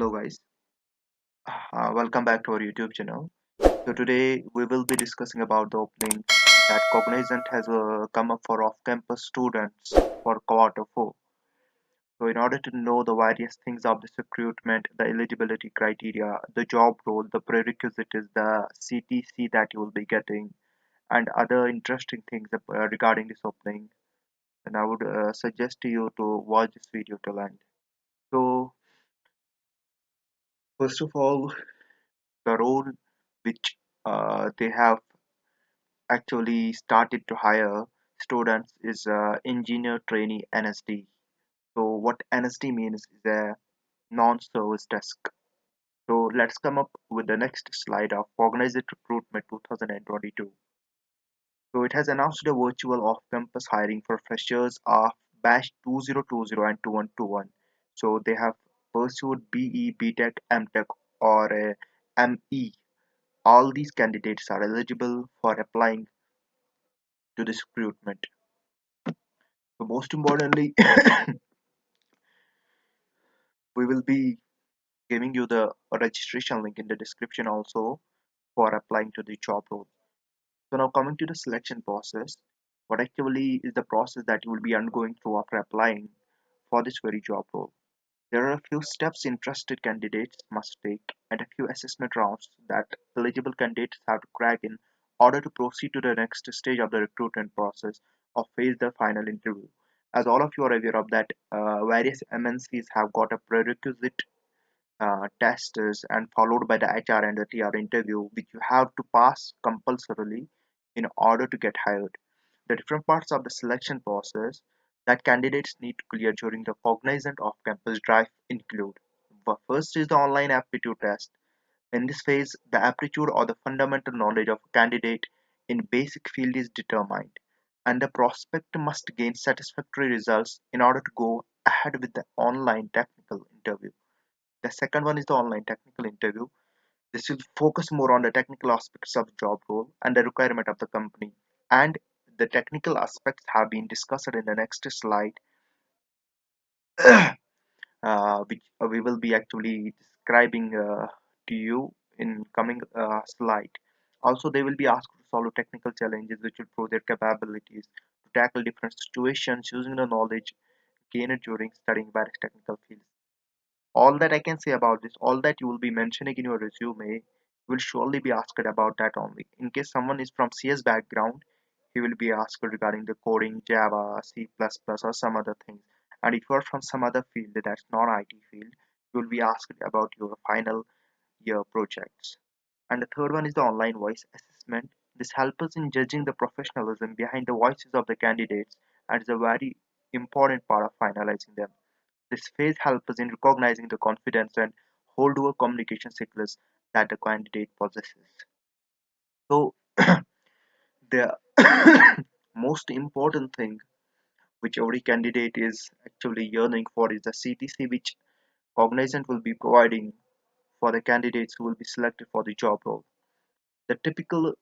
Hello guys, welcome back to our YouTube channel. So today we will be discussing about the opening that Cognizant has come up for off-campus students for quarter 4. So in order to know the various things of this recruitment, the eligibility criteria, the job role, the prerequisites, the CTC that you will be getting, and other interesting things regarding this opening, then I would suggest to you to watch this video till end. So first of all, the role which they have actually started to hire students is engineer trainee NSD. So what NSD means is a non-service desk. So let's come up with the next slide of Cognizant Recruitment 2022. So it has announced a virtual off-campus hiring for freshers of batch 2020 and 2121. So they have pursued BE, BTech, MTech or a ME. All these candidates are eligible for applying to this recruitment. So most importantly, we will be giving you the registration link in the description also for applying to the job role. So now coming to the selection process, what actually is the process that you will be undergoing through after applying for this very job role? There are a few steps interested candidates must take and a few assessment rounds that eligible candidates have to crack in order to proceed to the next stage of the recruitment process or face the final interview. As all of you are aware of that, various MNCs have got a prerequisite tests and followed by the HR and the TR interview, which you have to pass compulsorily in order to get hired. The different parts of the selection process that candidates need to clear during the Cognizant off-campus drive include: first is the online aptitude test. In this phase, the aptitude or the fundamental knowledge of a candidate in basic field is determined, and the prospect must gain satisfactory results in order to go ahead with the online technical interview. The second one is the online technical interview. This will focus more on the technical aspects of the job role and the requirement of the company. And the technical aspects have been discussed in the next slide, which we will be actually describing to you in coming slide. Also, they will be asked to solve technical challenges which will prove their capabilities to tackle different situations using the knowledge gained during studying various technical fields. All that I can say about this, all that you will be mentioning in your resume will surely be asked about that only. In case someone is from CS background, he will be asked regarding the coding, Java, C++, or some other things. And if you are from some other field that's non-IT field, you will be asked about your final year projects. And the third one is the online voice assessment. This helps us in judging the professionalism behind the voices of the candidates and is a very important part of finalizing them. This phase helps us in recognizing the confidence and hold over communication skills that the candidate possesses. So, the most important thing which every candidate is actually yearning for is the CTC, which Cognizant will be providing for the candidates who will be selected for the job role. The typical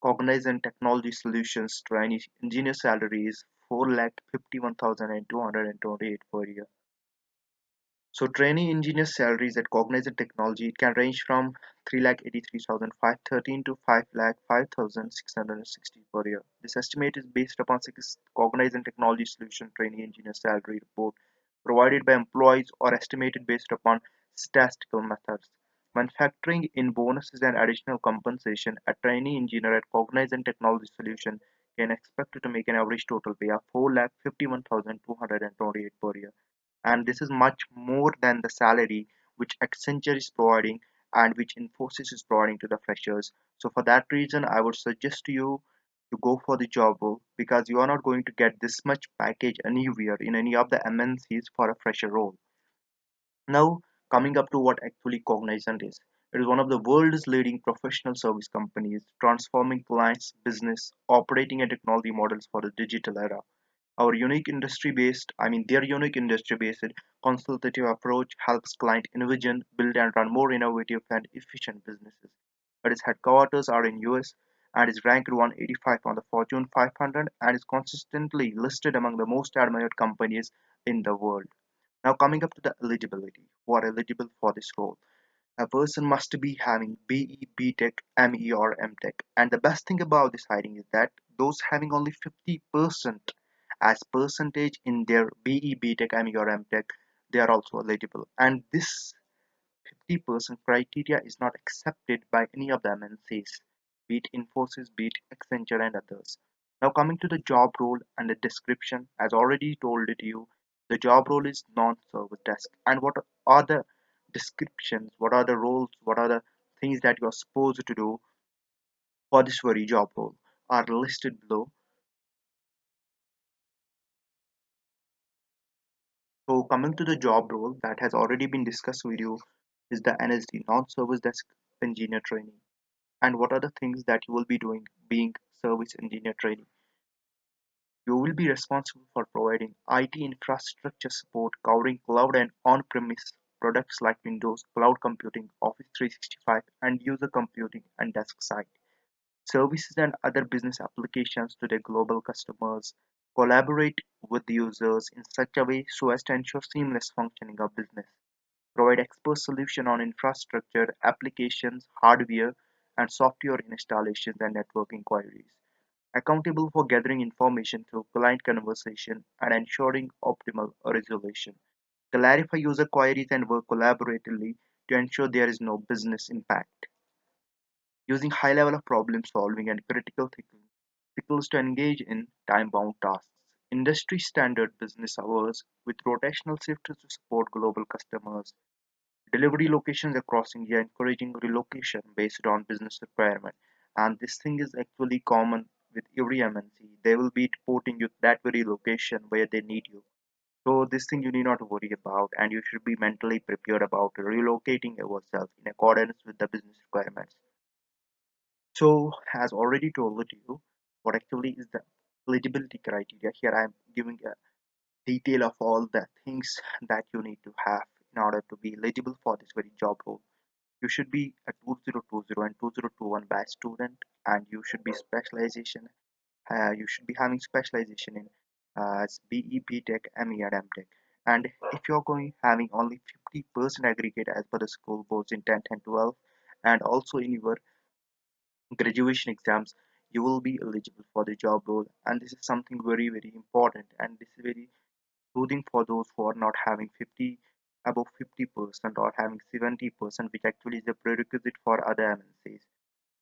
Cognizant Technology Solutions trainee engineer salary is 4,51,228 per year. So trainee engineer salaries at Cognizant Technology it can range from 3,83,513 to 5,05,660 per year. This estimate is based upon six Cognizant Technology Solution trainee engineer salary report provided by employees or estimated based upon statistical methods. When factoring in bonuses and additional compensation, a trainee engineer at Cognizant Technology Solution can expect to make an average total pay of 4,51,228 per year, and this is much more than the salary which Accenture is providing and which Infosys is providing to the freshers. So for that reason, I would suggest to you to go for the job role because you are not going to get this much package anywhere in any of the MNCs for a fresher role. Now, coming up to what actually Cognizant is. It is one of the world's leading professional service companies, transforming clients' business, operating and technology models for the digital era. Their unique industry based consultative approach helps client envision, build and run more innovative and efficient businesses. But its headquarters are in US and is ranked 185 on the Fortune 500 and is consistently listed among the most admired companies in the world. Now coming up to the eligibility, who are eligible for this role. A person must be having BE, BTech, ME or MTech. And the best thing about this hiring is that those having only 50% as percentage in their BE, BTech, ME or MTech, they are also eligible. And this 50% criteria is not accepted by any of the MNCs, be it Infosys, be it Accenture and others. Now coming to the job role and the description, as already told it to you, the job role is non-service desk. And what are the descriptions, what are the roles, what are the things that you are supposed to do for this very job role are listed below. So coming to the job role that has already been discussed with you is the NSD, non-service desk engineer training. And what are the things that you will be doing being service engineer training? You will be responsible for providing IT infrastructure support covering cloud and on-premise products like Windows, cloud computing, Office 365, and user computing and desk side services and other business applications to their global customers, collaborate with the users in such a way so as to ensure seamless functioning of business, provide expert solution on infrastructure, applications, hardware, and software installations and network inquiries, accountable for gathering information through client conversation and ensuring optimal resolution, clarify user queries and work collaboratively to ensure there is no business impact, using high level of problem solving and critical thinking skills to engage in time bound tasks, industry standard business hours with rotational shifts to support global customers, delivery locations across India, encouraging relocation based on business requirement. And this thing is actually common with every MNC. They will be reporting you that very location where they need you. So this thing you need not worry about, and you should be mentally prepared about relocating yourself in accordance with the business requirements. So, as already told you, what actually is the eligibility criteria? Here I am giving a detail of all the things that you need to have in order to be eligible for this very job role. You should be a 2020 and 2021 batch student, and you should be specialization. You should be having specialization in BE, BTech, ME, and MTech. And if you're going having only 50% aggregate as per the school boards in 10th and 12th, and also in your graduation exams, you will be eligible for the job role. And this is something very, very important. And this is very soothing for those who are not having 50 above 50% or having 70%, which actually is a prerequisite for other MNCs.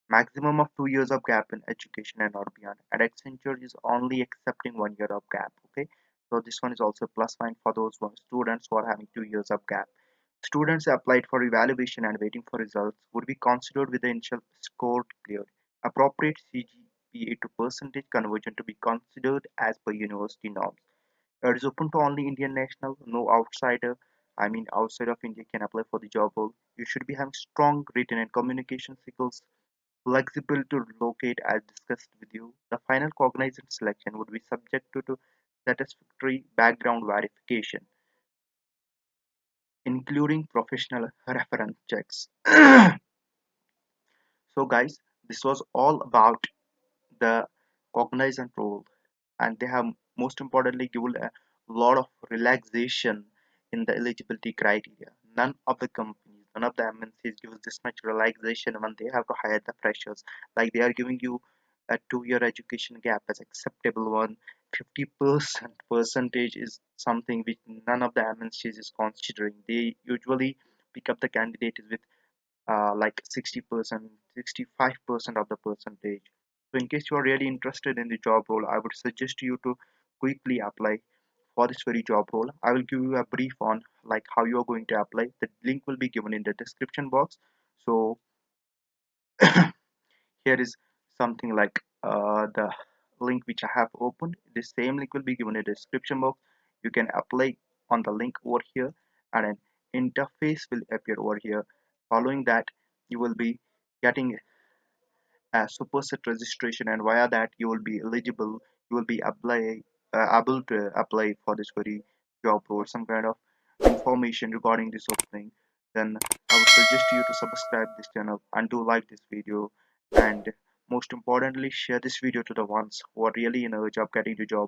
Maximum of 2 years of gap in education and not beyond. And Accenture is only accepting 1 year of gap. Okay, so this one is also a plus point for those students who are having 2 years of gap. Students applied for evaluation and waiting for results would be considered with the initial score cleared. Appropriate CGPA to percentage conversion to be considered as per university norms. It is open to only Indian national, no outsider. I mean, outside of India can apply for the job role. You should be having strong written and communication skills, flexible to relocate as discussed with you. The final cognizant selection would be subject to satisfactory background verification, including professional reference checks. So, guys, this was all about the cognizant role, and they have most importantly given a lot of relaxation in the eligibility criteria. None of the companies, none of the MNCs gives this much relaxation when they have to hire the freshers. Like they are giving you a 2 year education gap as acceptable one. 50% percentage is something which none of the MNCs is considering. They usually pick up the candidates with like 60%, 65% of the percentage. So in case you are really interested in the job role, I would suggest you to quickly apply for this very job role. I will give you a brief on like how you are going to apply. The link will be given in the description box. So here is something like the link which I have opened. The same link will be given in the description box. You can apply on the link over here, and an interface will appear over here. Following that, you will be getting a superset registration, and via that you will be eligible. You will be able to apply for this very job or some kind of information regarding this opening. Then I would suggest you to subscribe this channel and do like this video, and most importantly share this video to the ones who are really in urge of getting the job